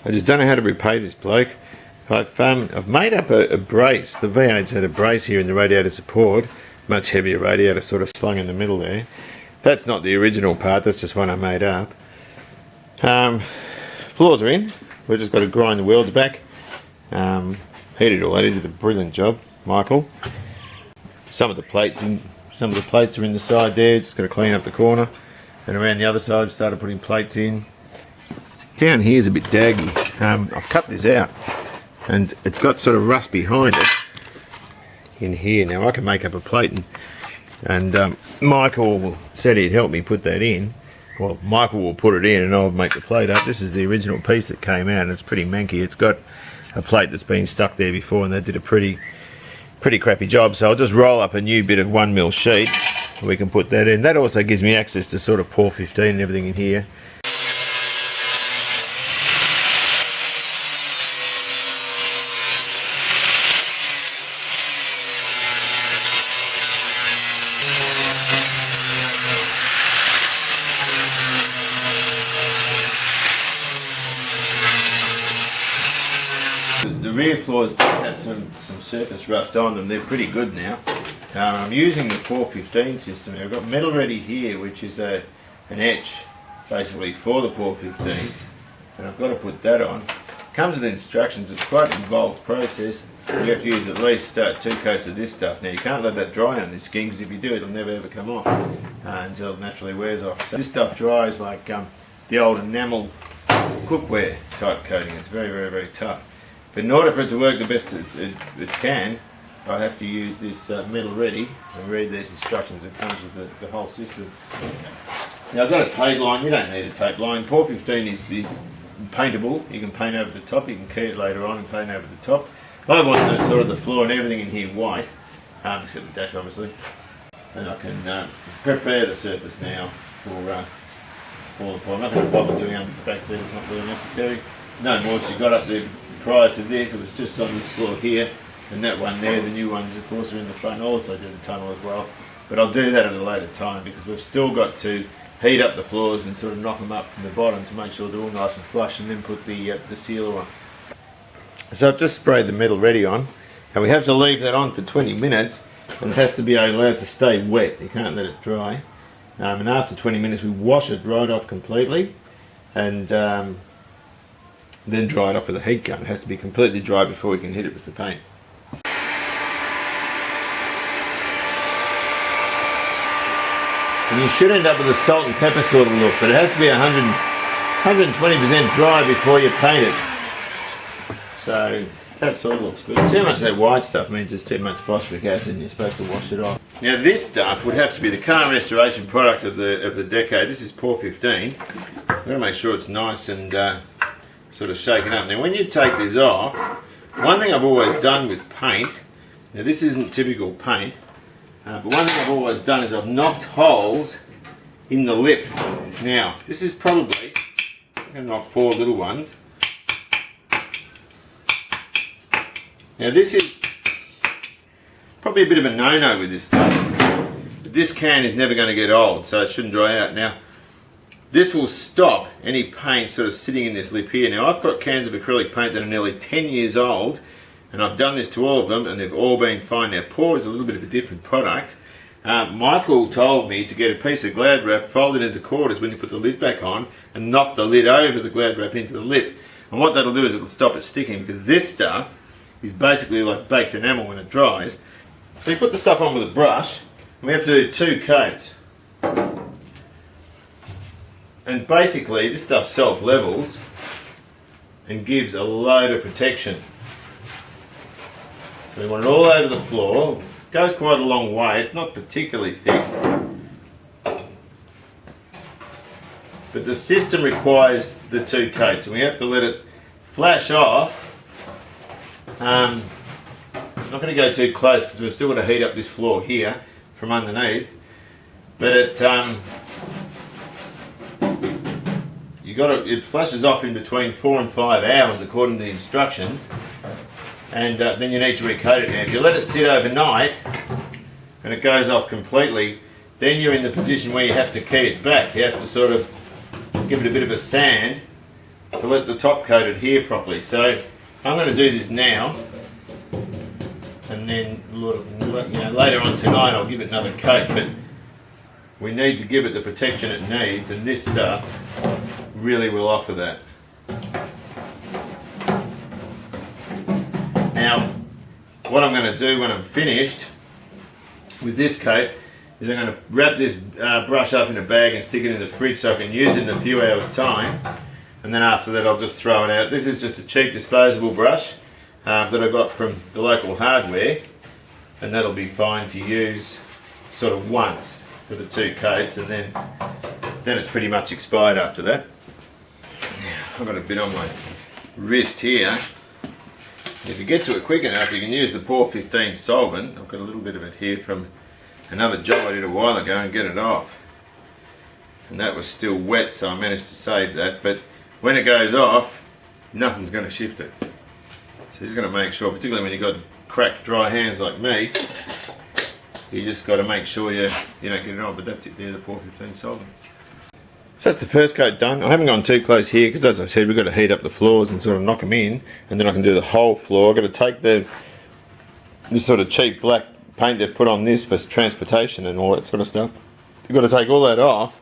I just don't know how to repay this bloke. I've made up a brace. The V8's had a brace here in the radiator support, much heavier radiator sort of slung in the middle there. That's not the original part, that's just one I made up. Floors are in. We've just got to grind the welds back. Heated all that. He did a brilliant job, Michael. Some of the plates are in the side there. Just got to clean up the corner. And around the other side, started putting plates in. Down here's a bit daggy. I've cut this out, and it's got sort of rust behind it in here. Now I can make up a plate, and Michael said he'd help me put that in. Well, Michael will put it in and I'll make the plate up. This is the original piece that came out, and it's pretty manky. It's got a plate that's been stuck there before, and they did a pretty crappy job. So I'll just roll up a new bit of 1mm sheet, and we can put that in. That also gives me access to sort of pour 15 and everything in here. The rear floors have some surface rust on them. They're pretty good now. I'm using the pour 15 system. I've got metal ready here, which is an etch basically for the pour 15, and I've got to put that on. It comes with instructions. It's quite an involved process. You have to use at least 2 coats of this stuff. Now you can't let that dry on this skin, because if you do, it'll never ever come off until it naturally wears off. So this stuff dries like the old enamel cookware type coating. It's very tough. But in order for it to work the best it can, I have to use this metal ready and read these instructions that comes with the whole system. Now I've got a tape line. You don't need a tape line. Pour 15 is paintable. You can paint over the top. You can key it later on and paint over the top. I want sort of the floor and everything in here white, except the dash obviously. And I can prepare the surface now for the pour. I'm not going to bother doing under the back seat. It's not really necessary. No moisture got up there. Prior to this, it was just on this floor here, and that one there. The new ones, of course, are in the front. I also do the tunnel as well, but I'll do that at a later time, because we've still got to heat up the floors and sort of knock them up from the bottom to make sure they're all nice and flush, and then put the sealer on. So I've just sprayed the metal ready on, and we have to leave that on for 20 minutes, and it has to be allowed to stay wet. You can't let it dry. And after 20 minutes, we wash it right off completely, and then dry it off with a heat gun. It has to be completely dry before we can hit it with the paint. And you should end up with a salt and pepper sort of look, but it has to be 120% dry before you paint it. So that sort of looks good. Too much of that white stuff means there's too much phosphoric acid, and you're supposed to wash it off. Now this stuff would have to be the car restoration product of the decade. This is pour 15. I've got to make sure it's nice and sort of shaken up. Now when you take this off, one thing I've always done with paint, now this isn't typical paint, but one thing I've always done is I've knocked holes in the lip. Now this is probably, I'm going to knock 4 little ones. Now this is probably a bit of a no-no with this stuff, but this can is never going to get old, so it shouldn't dry out. Now this will stop any paint sort of sitting in this lip here. Now I've got cans of acrylic paint that are nearly 10 years old, and I've done this to all of them, and they've all been fine. Now pour is a little bit of a different product. Michael told me to get a piece of Glad wrap, fold it into quarters when you put the lid back on, and knock the lid over the Glad wrap into the lip. And what that'll do is it'll stop it sticking, because this stuff is basically like baked enamel when it dries. So you put the stuff on with a brush, and we have to do 2 coats. And basically this stuff self-levels and gives a load of protection. So we want it all over the floor. It goes quite a long way. It's not particularly thick, but the system requires the 2 coats, and we have to let it flash off. I'm not going to go too close because we're still going to heat up this floor here from underneath, but it flashes off in between 4 and 5 hours according to the instructions, and then you need to recoat it. Now if you let it sit overnight and it goes off completely, then you're in the position where you have to key it back. You have to sort of give it a bit of a sand to let the top coat adhere properly. So I'm going to do this now, and then later on tonight I'll give it another coat, but we need to give it the protection it needs, and this stuff really will offer that. Now, what I'm going to do when I'm finished with this coat is I'm going to wrap this brush up in a bag and stick it in the fridge so I can use it in a few hours time, and then after that I'll just throw it out. This is just a cheap disposable brush that I got from the local hardware, and that'll be fine to use sort of once for the 2 coats, and then it's pretty much expired after that. I've got a bit on my wrist here. If you get to it quick enough, you can use the Pore 15 solvent. I've got a little bit of it here from another job I did a while ago, and get it off. And that was still wet, so I managed to save that. But when it goes off, nothing's going to shift it. So you're just going to make sure, particularly when you've got cracked, dry hands like me, you just got to make sure you don't get it on. But that's it there, the Pore 15 solvent. So that's the first coat done. I haven't gone too close here because, as I said, we've got to heat up the floors and sort of knock them in, and then I can do the whole floor. I've got to take this sort of cheap black paint they've put on this for transportation and all that sort of stuff. You've got to take all that off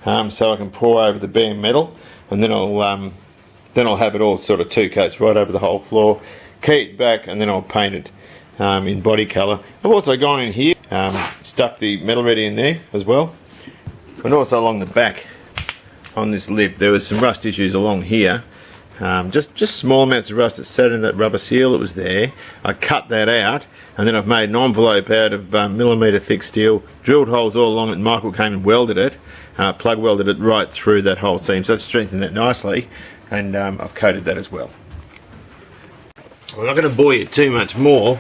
so I can pour over the bare metal, and then I'll have it all sort of 2 coats right over the whole floor, key it back, and then I'll paint it in body colour. I've also gone in here, stuck the metal ready in there as well, and also along the back on this lip there was some rust issues along here. Just small amounts of rust that sat in that rubber seal that was there. I cut that out, and then I've made an envelope out of millimetre thick steel, drilled holes all along it, and Michael came and welded it, plug welded it right through that whole seam, so that's strengthened that nicely, and I've coated that as well. I'm not going to bore you too much more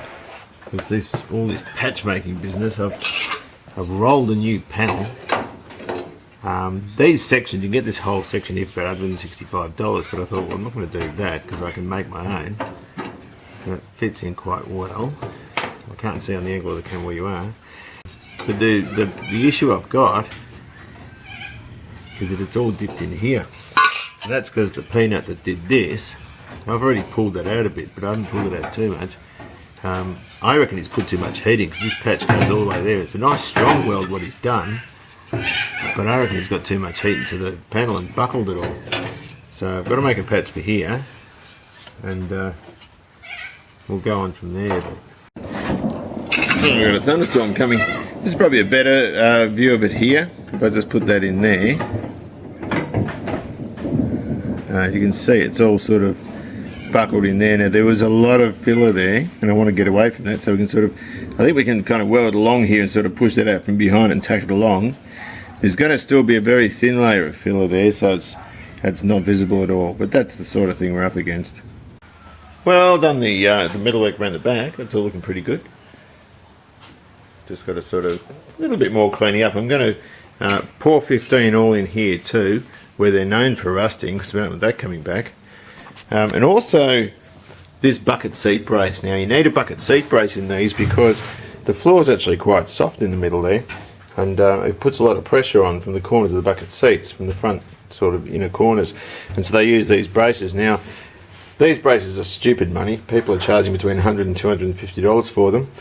with all this patch making business. I've rolled a new panel. These sections, you can get this whole section here for about $165, but I thought, well, I'm not going to do that because I can make my own, and it fits in quite well. I can't see on the angle of the camera where you are, but the issue I've got is that it's all dipped in here, and that's because the peanut that did this, I've already pulled that out a bit, but I haven't pulled it out too much. I reckon he's put too much heating because this patch goes all the way there. It's a nice strong weld what he's done, but I reckon he's got too much heat into the panel and buckled it all. So I've got to make a patch for here, and we'll go on from there. We've got a thunderstorm coming. This is probably a better view of it here. If I just put that in there, you can see it's all sort of buckled in there. Now there was a lot of filler there, and I want to get away from that, so we can sort of, I think we can kind of weld it along here and sort of push that out from behind and tack it along. There's going to still be a very thin layer of filler there, so it's not visible at all, but that's the sort of thing we're up against. Well, done the metalwork around the back. That's all looking pretty good. Just got to sort of a little bit more cleaning up. I'm going to Pore 15 all in here too, where they're known for rusting, because we don't want that coming back. And also this bucket seat brace. Now you need a bucket seat brace in these because the floor is actually quite soft in the middle there, and it puts a lot of pressure on from the corners of the bucket seats, from the front sort of inner corners, and so they use these braces. Now these braces are stupid money. People are charging between $100 and $250 for them.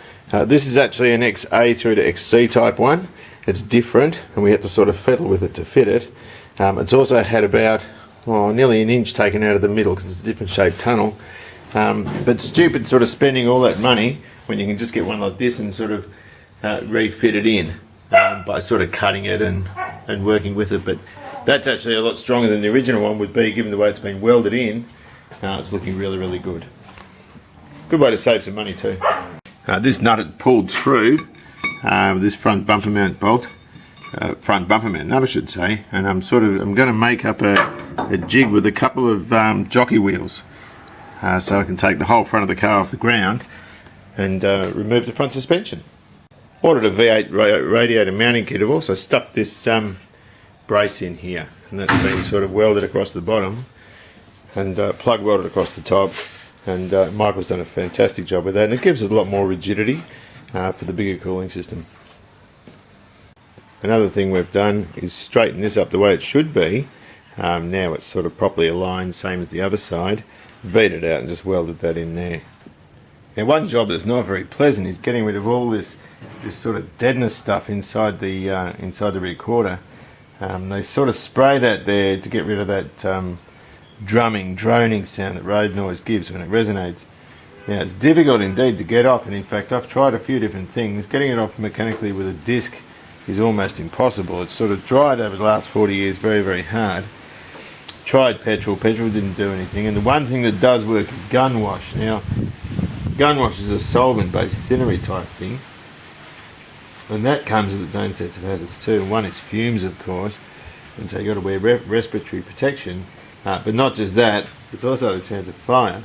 This is actually an XA through to XC type one. It's different, and we had to sort of fiddle with it to fit it. It's also had about nearly an inch taken out of the middle because it's a different shaped tunnel. But stupid sort of spending all that money when you can just get one like this and sort of refit it in by sort of cutting it and working with it. But that's actually a lot stronger than the original one would be, given the way it's been welded in. It's looking really, really good. Good way to save some money too. This nut had pulled through this front bumper mount bolt. Front bumper mount nut, I should say, and I'm going to make up a jig with a couple of jockey wheels, so I can take the whole front of the car off the ground and remove the front suspension. Ordered a V8 radiator mounting kit. I've also stuck this brace in here, and that's been sort of welded across the bottom and plug welded across the top, and Michael's done a fantastic job with that, and it gives it a lot more rigidity for the bigger cooling system. Another thing we've done is straighten this up the way it should be. Now it's sort of properly aligned, same as the other side. V'd it out and just welded that in there. Now one job that's not very pleasant is getting rid of all this sort of deadness stuff inside the recorder. They sort of spray that there to get rid of that drumming, droning sound that road noise gives when it resonates. Now it's difficult indeed to get off, and in fact I've tried a few different things. Getting it off mechanically with a disc is almost impossible. It's sort of tried over the last 40 years very, very hard. Tried petrol didn't do anything, and the one thing that does work is gun wash. Now gun wash is a solvent based thinnery type thing, and that comes with its own sets of hazards too. One is fumes, of course, and so you've got to wear respiratory protection, but not just that, there's also the chance of fire.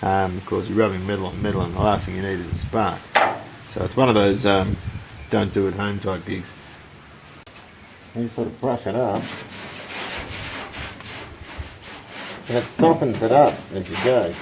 Of course you're rubbing metal on metal, and the last thing you need is a spark. So it's one of those don't do at home type gigs. You sort of brush it up, and it softens it up as you go.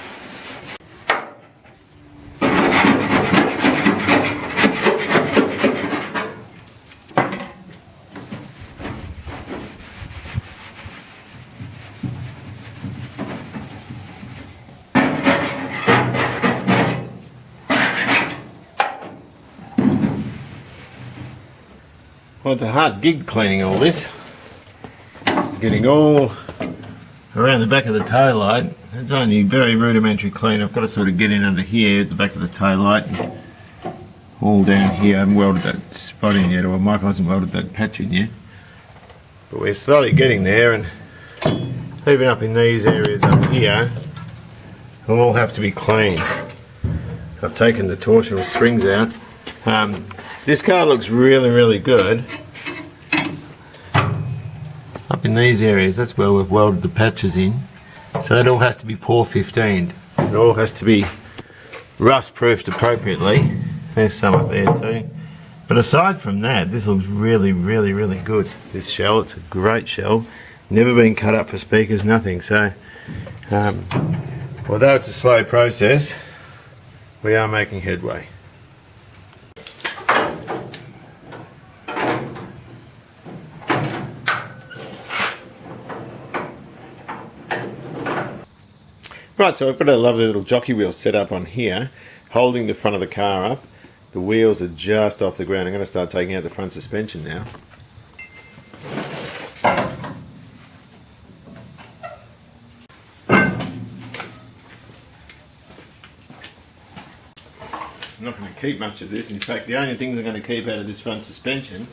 Well, it's a hard gig cleaning all this. Getting all around the back of the tail light. It's only very rudimentary clean. I've got to sort of get in under here at the back of the tail light and all down here. I haven't welded that spot in yet, or Michael hasn't welded that patch in yet. But we're slowly getting there, and even up in these areas up here, will all have to be cleaned. I've taken the torsional springs out. This car looks really, really good. Up in these areas, that's where we've welded the patches in. So it all has to be POR 15'd. It all has to be rust proofed appropriately. There's some up there too. But aside from that, this looks really, really, really good. This shell, it's a great shell. Never been cut up for speakers, nothing. So, although it's a slow process, we are making headway. Right, so I've got a lovely little jockey wheel set up on here, holding the front of the car up. The wheels are just off the ground. I'm going to start taking out the front suspension now. I'm not going to keep much of this. In fact, the only things I'm going to keep out of this front suspension,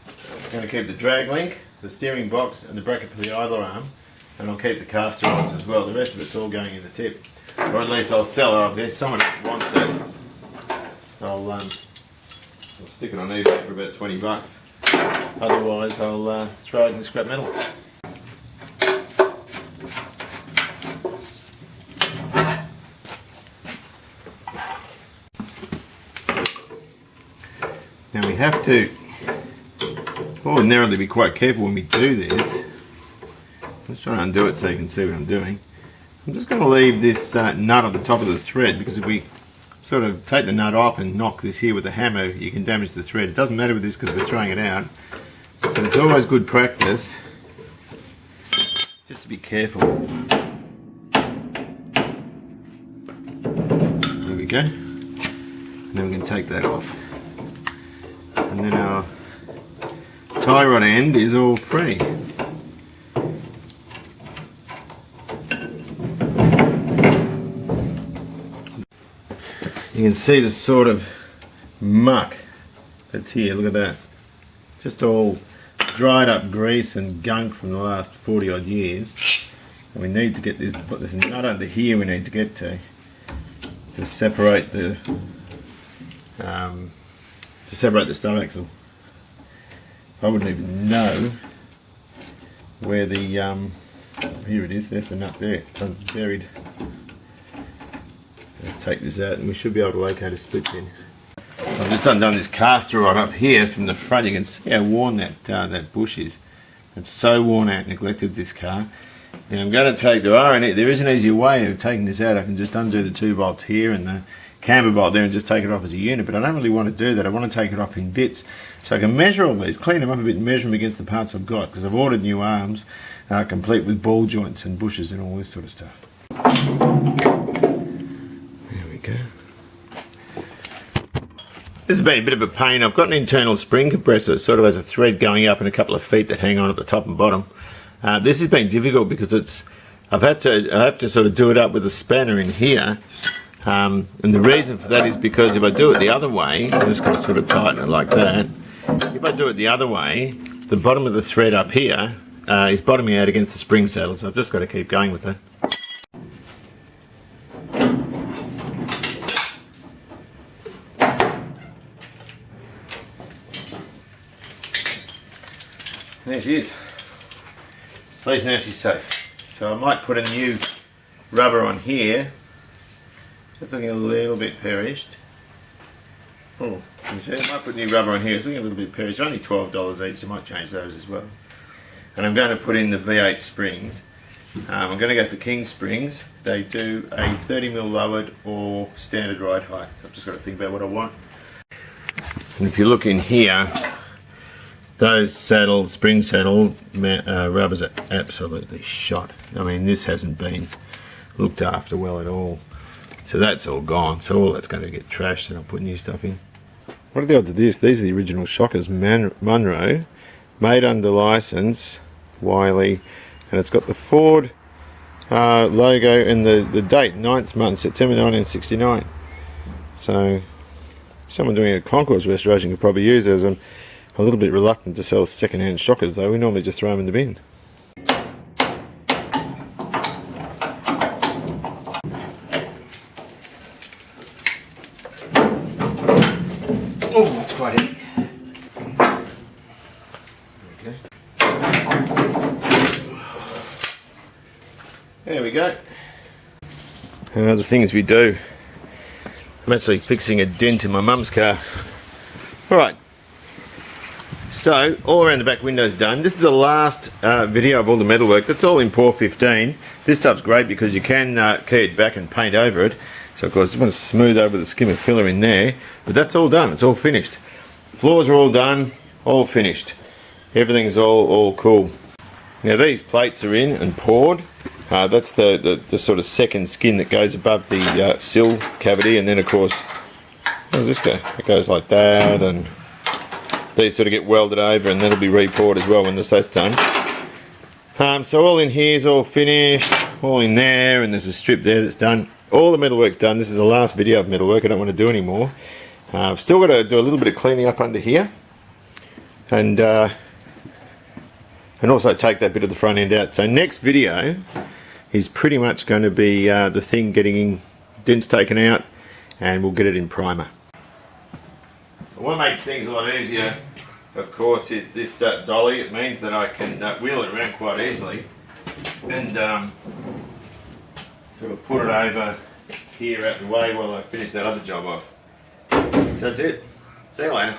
I'm going to keep the drag link, the steering box and the bracket for the idler arm. And I'll keep the caster rods as well. The rest of it's all going in the tip. Or at least I'll sell it. If someone wants it, I'll stick it on eBay for about 20 bucks. Otherwise I'll throw it in the scrap metal. Now we have to ordinarily be quite careful when we do this. Let's try and undo it so you can see what I'm doing. I'm just going to leave this nut on the top of the thread, because if we sort of take the nut off and knock this here with a hammer, you can damage the thread. It doesn't matter with this because we're throwing it out, but it's always good practice just to be careful. There we go. And then we can take that off. And then our tie rod end is all free. You can see the sort of muck that's here. Look at that. Just all dried up grease and gunk from the last 40 odd years. And we need to get this, put this nut under here we need to get to separate the stub axle. I wouldn't even know where the here it is, there's the nut there, it's buried. Let's take this out and we should be able to locate a split pin. I've just undone this caster rod up here from the front. You can see how worn that bush is. It's so worn out, neglected, this car. Now I'm going to take the iron. There is an easier way of taking this out. I can just undo the 2 bolts here and the camber bolt there and just take it off as a unit, but I don't really want to do that. I want to take it off in bits so I can measure all these, clean them up a bit and measure them against the parts I've got, because I've ordered new arms complete with ball joints and bushes and all this sort of stuff. There we go. This has been a bit of a pain. I've got an internal spring compressor, sort of has a thread going up and a couple of feet that hang on at the top and bottom. This has been difficult because I have to sort of do it up with a spanner in here. And the reason for that is because if I do it the other way, I'm just going to sort of tighten it like that. If I do it the other way, the bottom of the thread up here is bottoming out against the spring saddle, so I've just got to keep going with it. There she is. At least now she's safe. So I might put a new rubber on here. It's looking a little bit perished. Oh, can you see? I might put new rubber on here. It's looking a little bit perished. They're only $12 each. I might change those as well. And I'm going to put in the V8 springs. I'm going to go for King springs. They do a 30mm lowered or standard ride height. I've just got to think about what I want. And if you look in here, those spring saddle rubbers are absolutely shot. I mean, this hasn't been looked after well at all. So that's all gone. So all that's going to get trashed and I'll put new stuff in. What are the odds of this? These are the original shockers, Munro, made under license, Wiley, and it's got the Ford logo and the date, 9th month, September 1969. So someone doing a concourse restoration could probably use those. I'm a little bit reluctant to sell second-hand shockers though. We normally just throw them in the bin. Oh, it's quite heavy. Okay. There we go. The things we do. I'm actually fixing a dent in my mum's car. Alright. So, all around the back window's done. This is the last video of all the metalwork. That's all in Pour 15. This stuff's great because you can key it back and paint over it. So of course, I want to smooth over the skim of filler in there. But that's all done. It's all finished. Floors are all done. All finished. Everything's all cool. Now these plates are in and poured. That's the sort of second skin that goes above the sill cavity. And then of course, how does this go? It goes like that, and these sort of get welded over and then it'll be re-poured as well when that's done. So all in here is all finished, all in there, and there's a strip there that's done. All the metalwork's done. This is the last video of metalwork. I don't want to do any more. I've still got to do a little bit of cleaning up under here, and also take that bit of the front end out. So next video is pretty much going to be the thing getting dents taken out, and we'll get it in primer. What makes things a lot easier, of course, is this dolly. It means that I can wheel it around quite easily and sort of put it over here out the way while I finish that other job off. So that's it. See you later.